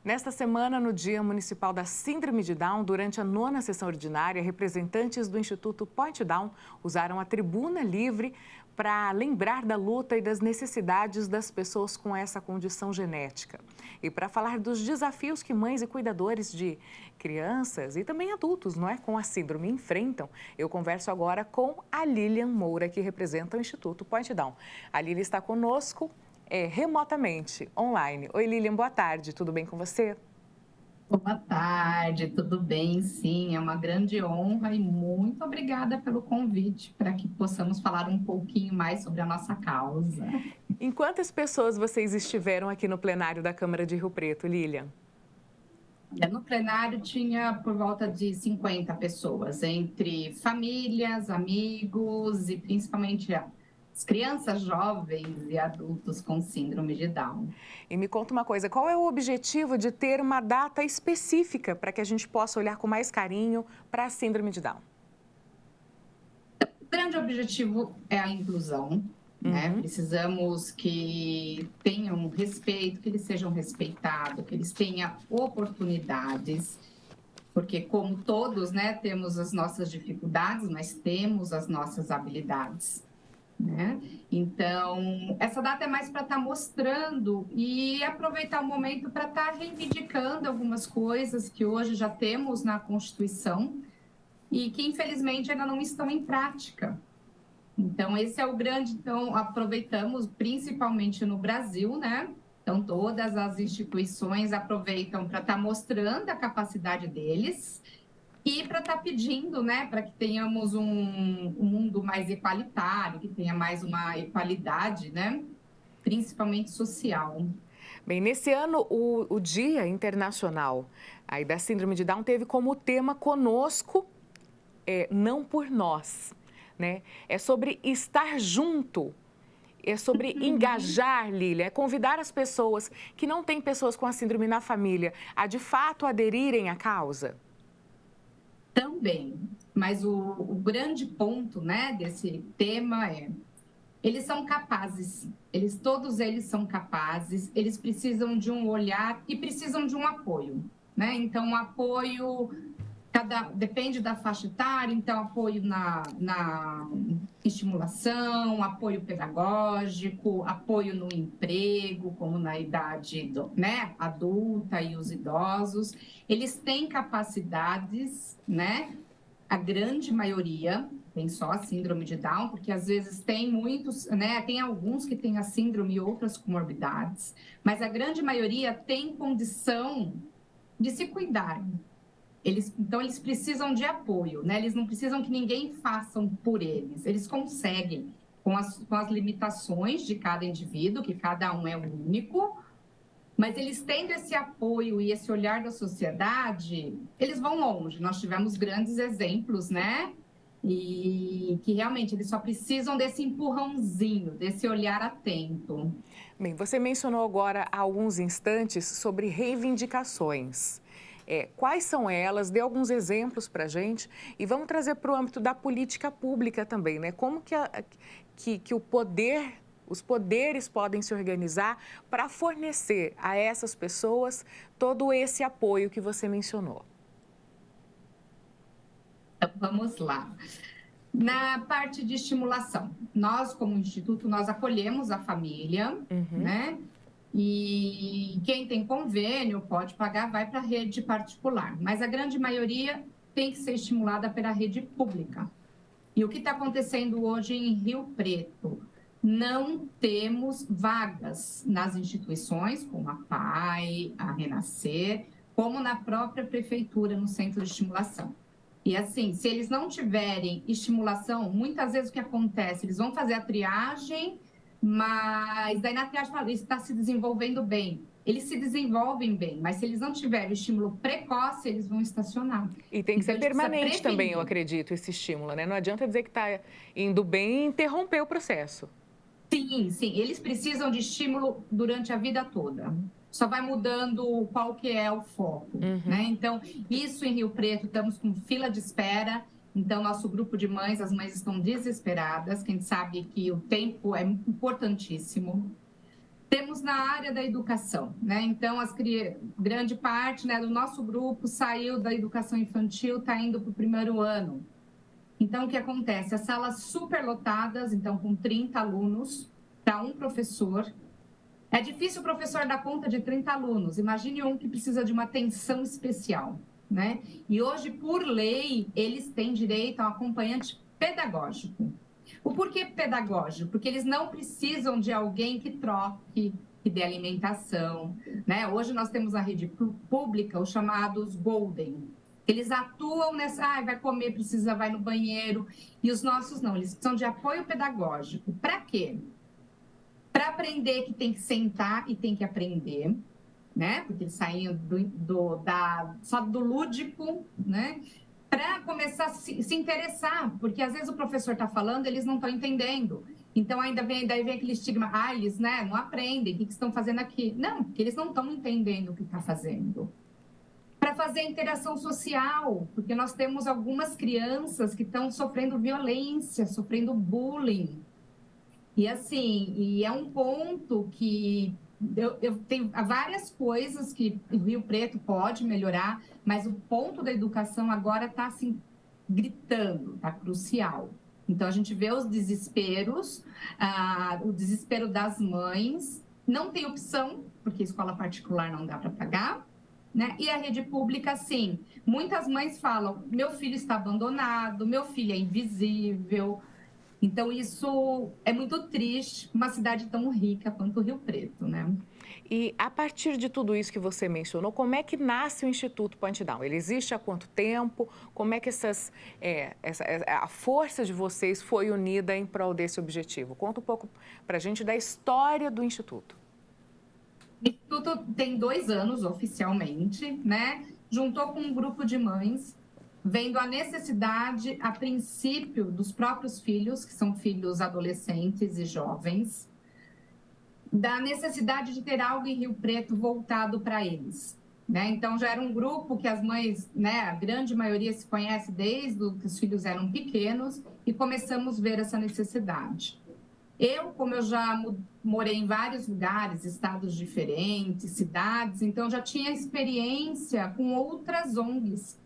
Nesta semana, no Dia Municipal da Síndrome de Down, durante a 9ª sessão ordinária, representantes do Instituto Point Down usaram a tribuna livre para lembrar da luta e das necessidades das pessoas com essa condição genética. E para falar dos desafios que mães e cuidadores de crianças e também adultos, não é, com a síndrome enfrentam, eu converso agora com a Lilian Moura, que representa o Instituto Point Down. A Lilian está conosco remotamente, online. Oi, Lilian, boa tarde, tudo bem com você? Boa tarde, tudo bem? Sim, é uma grande honra e muito obrigada pelo convite para que possamos falar um pouquinho mais sobre a nossa causa. Em quantas pessoas vocês estiveram aqui no plenário da Câmara de Rio Preto, Lilian? No plenário tinha por volta de 50 pessoas, entre famílias, amigos e principalmente as crianças, jovens e adultos com síndrome de Down. E me conta uma coisa, qual é o objetivo de ter uma data específica para que a gente possa olhar com mais carinho para a síndrome de Down? O grande objetivo é a inclusão, né? Precisamos que tenham respeito, que eles sejam respeitados, que eles tenham oportunidades, porque como todos, né, temos as nossas dificuldades, mas temos as nossas habilidades, né? Então, essa data é mais para estar mostrando e aproveitar o momento para estar reivindicando algumas coisas que hoje já temos na Constituição e que, infelizmente, ainda não estão em prática. Então, esse é o grande... Então, aproveitamos, principalmente no Brasil, né? Então, todas as instituições aproveitam para estar mostrando a capacidade deles e para estar pedindo, né, para que tenhamos um mundo mais igualitário, que tenha mais uma equalidade, né, principalmente social. Bem, nesse ano, o Dia Internacional aí da Síndrome de Down teve como tema conosco, não por nós, né? É sobre estar junto, é sobre engajar, Lília, é convidar as pessoas que não têm pessoas com a síndrome na família a, de fato, aderirem à causa. Também, mas o grande ponto, né, desse tema eles são capazes, todos eles são capazes, eles precisam de um olhar e precisam de um apoio, né? Então, um apoio, depende da faixa etária, então, apoio na estimulação, apoio pedagógico, apoio no emprego, como na idade né, adulta e os idosos. Eles têm capacidades, né? A grande maioria tem só a síndrome de Down, porque às vezes tem muitos, né? Tem alguns que têm a síndrome e outras comorbidades, mas a grande maioria tem condição de se cuidar. Então, eles precisam de apoio, né? Eles não precisam que ninguém faça por eles. Eles conseguem, com as limitações de cada indivíduo, que cada um é único, mas eles tendo esse apoio e esse olhar da sociedade, eles vão longe. Nós tivemos grandes exemplos, né? E que realmente eles só precisam desse empurrãozinho, desse olhar atento. Bem, você mencionou agora há alguns instantes sobre reivindicações. Quais são elas? Dê alguns exemplos para a gente e vamos trazer para o âmbito da política pública também, né? Como que os poderes podem se organizar para fornecer a essas pessoas todo esse apoio que você mencionou? Então, vamos lá. Na parte de estimulação, nós, como instituto, nós acolhemos a família, né? E quem tem convênio pode pagar, vai para a rede particular, mas a grande maioria tem que ser estimulada pela rede pública. E o que está acontecendo hoje em Rio Preto? Não temos vagas nas instituições, como a PAI, a Renascer, como na própria prefeitura, no centro de estimulação. E assim, se eles não tiverem estimulação, muitas vezes o que acontece? Eles vão fazer a triagem, mas daí na triagem fala, isso está se desenvolvendo bem. Eles se desenvolvem bem, mas se eles não tiverem estímulo precoce, eles vão estacionar. E tem que ser permanente também, eu acredito, esse estímulo, né? Não adianta dizer que está indo bem e interromper o processo. Sim, sim. Eles precisam de estímulo durante a vida toda. Só vai mudando qual que é o foco, né? Então, isso em Rio Preto, estamos com fila de espera. Então, nosso grupo de mães, as mães estão desesperadas, que a gente sabe que o tempo é importantíssimo. Temos na área da educação, né? Então, grande parte, né, do nosso grupo saiu da educação infantil, está indo para o primeiro ano. Então, o que acontece? As salas superlotadas, então, com 30 alunos, para um professor. É difícil o professor dar conta de 30 alunos. Imagine um que precisa de uma atenção especial, né? E hoje, por lei, eles têm direito a um acompanhante pedagógico. O porquê pedagógico? Porque eles não precisam de alguém que troque, que dê alimentação, né? Hoje nós temos na rede pública os chamados Golden. Eles atuam nessa, vai comer, precisa, vai no banheiro. E os nossos não, eles precisam de apoio pedagógico. Para quê? Para aprender que tem que sentar e tem que aprender, né? Porque eles saem só do lúdico, né? Para começar a se interessar, porque às vezes o professor está falando, eles não estão entendendo. Então, daí vem aquele estigma, eles, né, não aprendem, o que estão fazendo aqui? Não, porque eles não estão entendendo o que está fazendo. Para fazer interação social, porque nós temos algumas crianças que estão sofrendo violência, sofrendo bullying. E assim, e é um ponto que eu tenho várias coisas que o Rio Preto pode melhorar, mas o ponto da educação agora está assim, gritando, está crucial. Então, a gente vê os desesperos, o desespero das mães, não tem opção, porque escola particular não dá para pagar, né? E a rede pública, sim. Muitas mães falam, meu filho está abandonado, meu filho é invisível. Então, isso é muito triste, uma cidade tão rica quanto o Rio Preto, né? E a partir de tudo isso que você mencionou, como é que nasce o Instituto Point Down? Ele existe há quanto tempo? Como é que a força de vocês foi unida em prol desse objetivo? Conta um pouco para a gente da história do Instituto. O Instituto tem 2 anos oficialmente, né? Juntou com um grupo de mães, vendo a necessidade, a princípio, dos próprios filhos, que são filhos adolescentes e jovens, da necessidade de ter algo em Rio Preto voltado para eles, né? Então, já era um grupo que as mães, né, a grande maioria se conhece desde que os filhos eram pequenos, e começamos a ver essa necessidade. Como eu já morei em vários lugares, estados diferentes, cidades, então já tinha experiência com outras ONGs,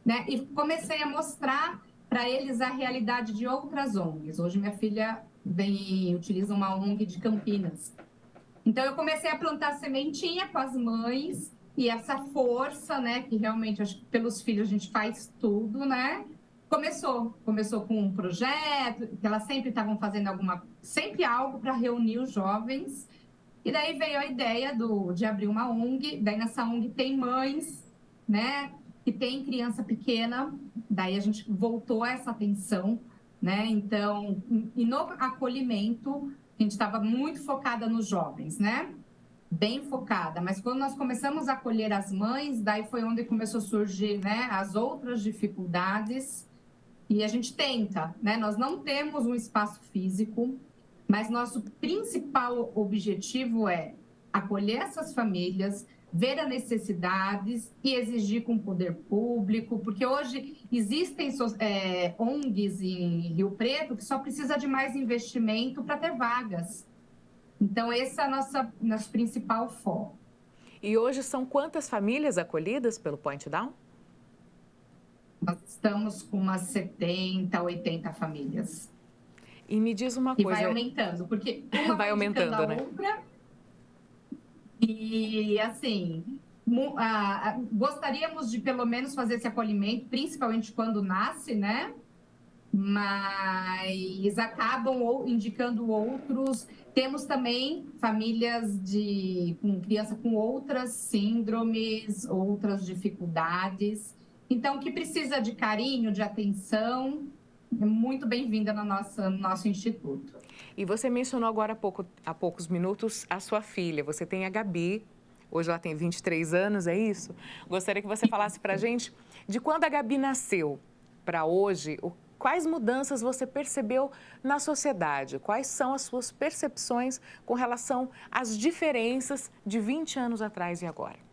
né? E comecei a mostrar para eles a realidade de outras ONGs. Hoje minha filha utiliza uma ONG de Campinas. Então eu comecei a plantar sementinha com as mães e essa força, né? Que realmente acho que pelos filhos a gente faz tudo, né? Começou com um projeto, que elas sempre estavam fazendo sempre algo para reunir os jovens. E daí veio a ideia de abrir uma ONG. Daí nessa ONG tem mães, né, que tem criança pequena. Daí a gente voltou a essa atenção, né? Então, e no acolhimento, a gente estava muito focada nos jovens, né? Bem focada, mas quando nós começamos a acolher as mães, daí foi onde começou a surgir, né, as outras dificuldades. E a gente tenta, né? Nós não temos um espaço físico, mas nosso principal objetivo é acolher essas famílias, ver as necessidades e exigir com o poder público, porque hoje existem ONGs em Rio Preto que só precisa de mais investimento para ter vagas. Então, esse é o nosso principal foco. E hoje são quantas famílias acolhidas pelo Point Down? Nós estamos com umas 70, 80 famílias. E me diz uma coisa... E vai aumentando, porque uma vai aumentando, a né? outra. E, assim, gostaríamos de, pelo menos, fazer esse acolhimento, principalmente quando nasce, né? Mas acabam indicando outros. Temos também famílias com criança com outras síndromes, outras dificuldades. Então, que precisa de carinho, de atenção, é muito bem-vinda no nosso instituto. E você mencionou agora há poucos minutos a sua filha. Você tem a Gabi, hoje ela tem 23 anos, é isso? Gostaria que você falasse para a gente de quando a Gabi nasceu para hoje, quais mudanças você percebeu na sociedade? Quais são as suas percepções com relação às diferenças de 20 anos atrás e agora?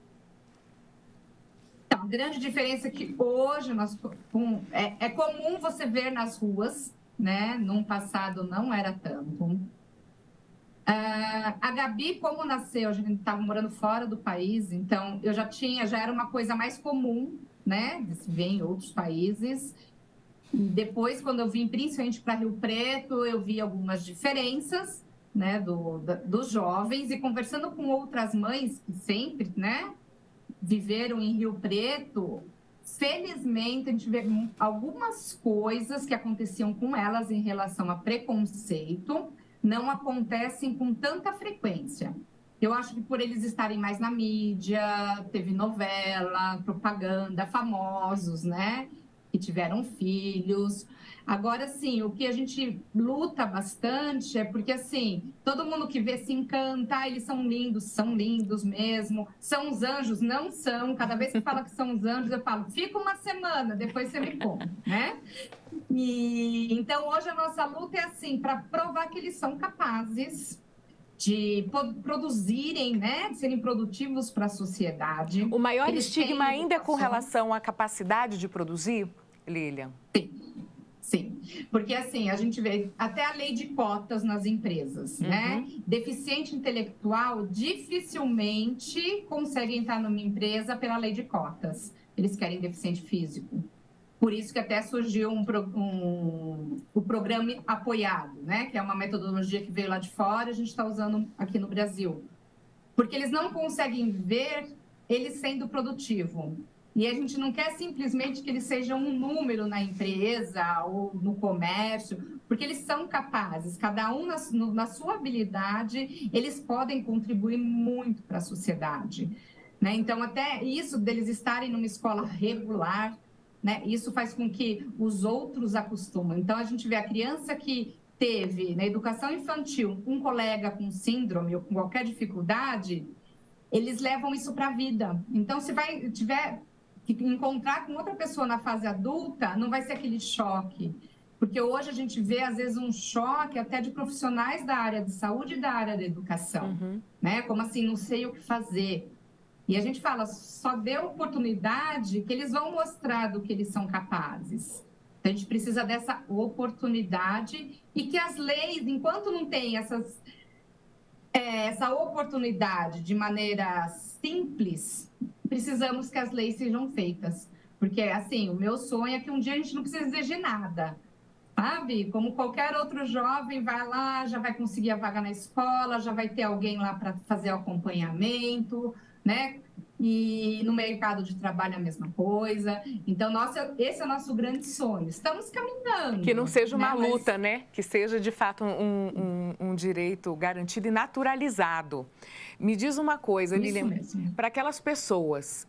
Então, a grande diferença é que hoje é comum você ver nas ruas, né? Num passado não era tanto. A Gabi, como nasceu, a gente estava morando fora do país, então eu já era uma coisa mais comum, né, de se ver em outros países. E depois, quando eu vim principalmente para Rio Preto, eu vi algumas diferenças, né, dos jovens, e conversando com outras mães que sempre, né, viveram em Rio Preto, felizmente a gente vê algumas coisas que aconteciam com elas em relação a preconceito não acontecem com tanta frequência. Eu acho que por eles estarem mais na mídia, teve novela, propaganda, famosos, né? Que tiveram filhos. Agora, sim, o que a gente luta bastante é porque, assim, todo mundo que vê se encanta, eles são lindos mesmo. São os anjos? Não são. Cada vez que fala que são os anjos, eu falo, fica uma semana, depois você me conta, né? E então, hoje a nossa luta é, assim, para provar que eles são capazes de produzirem, né, de serem produtivos para a sociedade. O maior estigma ainda é com relação à capacidade de produzir, Lilian? Sim, porque assim, a gente vê até a lei de cotas nas empresas, né? Deficiente intelectual dificilmente consegue entrar numa empresa pela lei de cotas. Eles querem deficiente físico. Por isso que até surgiu o programa apoiado, né? Que é uma metodologia que veio lá de fora e a gente está usando aqui no Brasil. Porque eles não conseguem ver ele sendo produtivo. E a gente não quer simplesmente que eles sejam um número na empresa ou no comércio, porque eles são capazes, cada um na sua habilidade, eles podem contribuir muito para a sociedade. Né? Então, até isso deles estarem numa escola regular, né? Isso faz com que os outros acostumem. Então, a gente vê a criança que teve na educação infantil um colega com síndrome ou com qualquer dificuldade, eles levam isso para a vida. Então, se tiver que encontrar com outra pessoa na fase adulta, não vai ser aquele choque. Porque hoje a gente vê, às vezes, um choque até de profissionais da área de saúde e da área da educação. Né? Como assim, não sei o que fazer. E a gente fala, só dê oportunidade que eles vão mostrar do que eles são capazes. A gente precisa dessa oportunidade e que as leis, enquanto não tem essa oportunidade de maneira simples, precisamos que as leis sejam feitas. Porque, assim, o meu sonho é que um dia a gente não precise exigir nada, sabe? Como qualquer outro jovem vai lá, já vai conseguir a vaga na escola, já vai ter alguém lá para fazer o acompanhamento, né? E no mercado de trabalho a mesma coisa. Então, esse é o nosso grande sonho. Estamos caminhando. Que não seja uma luta, né? Que seja, de fato, um direito garantido e naturalizado. Me diz uma coisa, Lilian, para aquelas pessoas,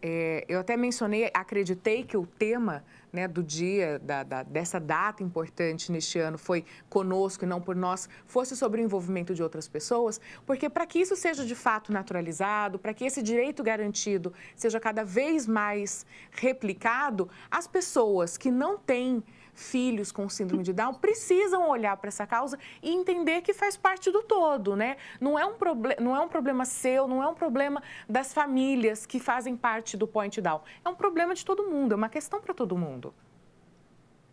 eu até mencionei, acreditei que o tema, né, do dia, dessa data importante neste ano foi conosco e não por nós, fosse sobre o envolvimento de outras pessoas, porque para que isso seja de fato naturalizado, para que esse direito garantido seja cada vez mais replicado, as pessoas que não têm filhos com síndrome de Down precisam olhar para essa causa e entender que faz parte do todo, né? Não é um problema seu, não é um problema das famílias que fazem parte do Point Down. É um problema de todo mundo, é uma questão para todo mundo.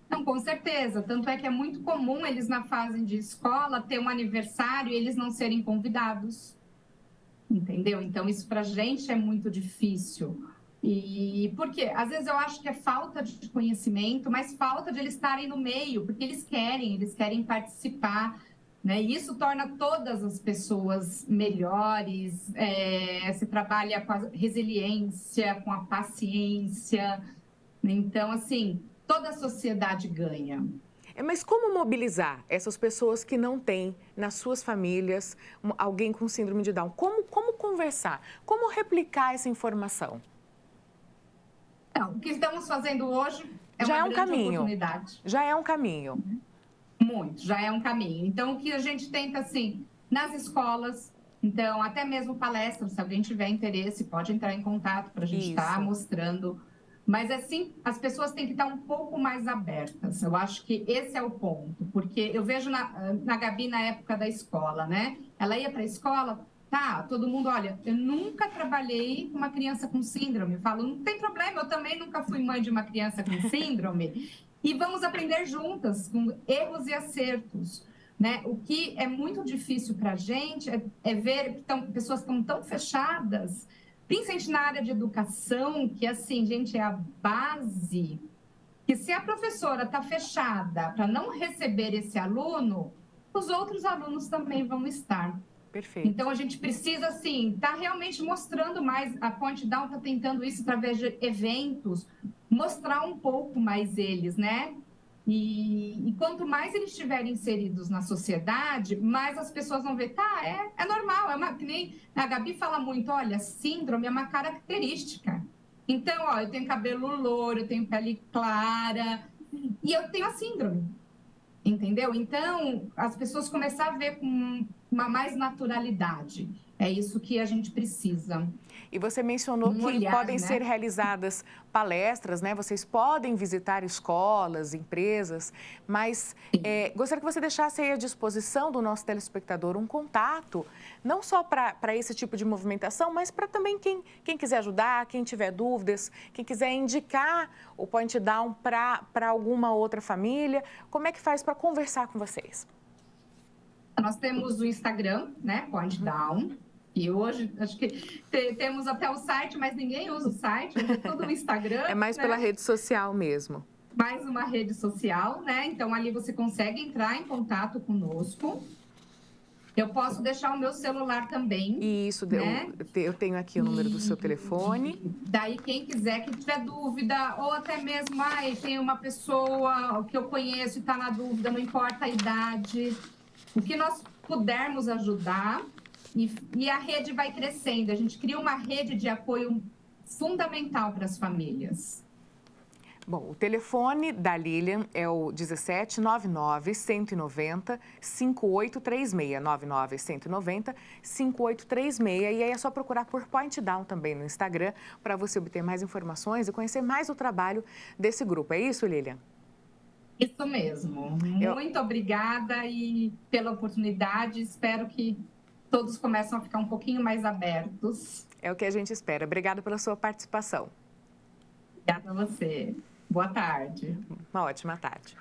Não, com certeza. Tanto é que é muito comum eles, na fase de escola, ter um aniversário e eles não serem convidados. Entendeu? Então, isso para a gente é muito difícil. E por quê? Às vezes eu acho que é falta de conhecimento, mas falta de eles estarem no meio, porque eles querem participar, né? E isso torna todas as pessoas melhores, se trabalha com a resiliência, com a paciência. Então, assim, toda a sociedade ganha. Mas como mobilizar essas pessoas que não têm nas suas famílias alguém com síndrome de Down? Como conversar? Como replicar essa informação? Então, o que estamos fazendo hoje já uma é um grande caminho. Oportunidade. Já é um caminho. Muito, já é um caminho. Então, o que a gente tenta, assim, nas escolas, então, até mesmo palestras, se alguém tiver interesse, pode entrar em contato para a gente estar mostrando. Mas, assim, as pessoas têm que estar um pouco mais abertas. Eu acho que esse é o ponto. Porque eu vejo na Gabi, na época da escola, né? Ela ia para a escola, tá, todo mundo, olha, eu nunca trabalhei com uma criança com síndrome. Eu falo, não tem problema, eu também nunca fui mãe de uma criança com síndrome. E vamos aprender juntas, com erros e acertos. né? O que é muito difícil para a gente é ver que pessoas estão tão fechadas, principalmente na área de educação, que, assim, gente, é a base, que se a professora está fechada para não receber esse aluno, os outros alunos também vão estar. Perfeito. Então, a gente precisa, assim, estar realmente mostrando mais, a Point Down está tentando isso através de eventos, mostrar um pouco mais eles, né? E quanto mais eles estiverem inseridos na sociedade, mais as pessoas vão ver, tá, é normal, que nem a Gabi fala muito, olha, síndrome é uma característica. Então, ó, eu tenho cabelo louro, eu tenho pele clara, e eu tenho a síndrome, entendeu? Então, as pessoas começam a ver com uma mais naturalidade. É isso que a gente precisa. E você mencionou que olhar, podem né? ser realizadas palestras, né? Vocês podem visitar escolas, empresas, mas gostaria que você deixasse aí à disposição do nosso telespectador um contato, não só para esse tipo de movimentação, mas para também quem quiser ajudar, quem tiver dúvidas, quem quiser indicar o Point Down para alguma outra família. Como é que faz para conversar com vocês? Nós temos o Instagram, né? Point Down. E hoje, acho que temos até o site, mas ninguém usa o site, é tudo o Instagram. É mais, né, pela rede social mesmo. Mais uma rede social, né? Então, ali você consegue entrar em contato conosco. Eu posso deixar o meu celular também. Isso, né? Eu tenho aqui o número do seu telefone. Daí, quem quiser, que tiver dúvida, ou até mesmo, tem uma pessoa que eu conheço e está na dúvida, não importa a idade, o que nós pudermos ajudar, e a rede vai crescendo. A gente cria uma rede de apoio fundamental para as famílias. Bom, o telefone da Lilian é o 1799-190-5836, 99-190-5836, e aí é só procurar por Point Down também no Instagram para você obter mais informações e conhecer mais o trabalho desse grupo. É isso, Lilian? Isso mesmo. Muito obrigada e pela oportunidade. Espero que todos comecem a ficar um pouquinho mais abertos. É o que a gente espera. Obrigada pela sua participação. Obrigada a você. Boa tarde. Uma ótima tarde.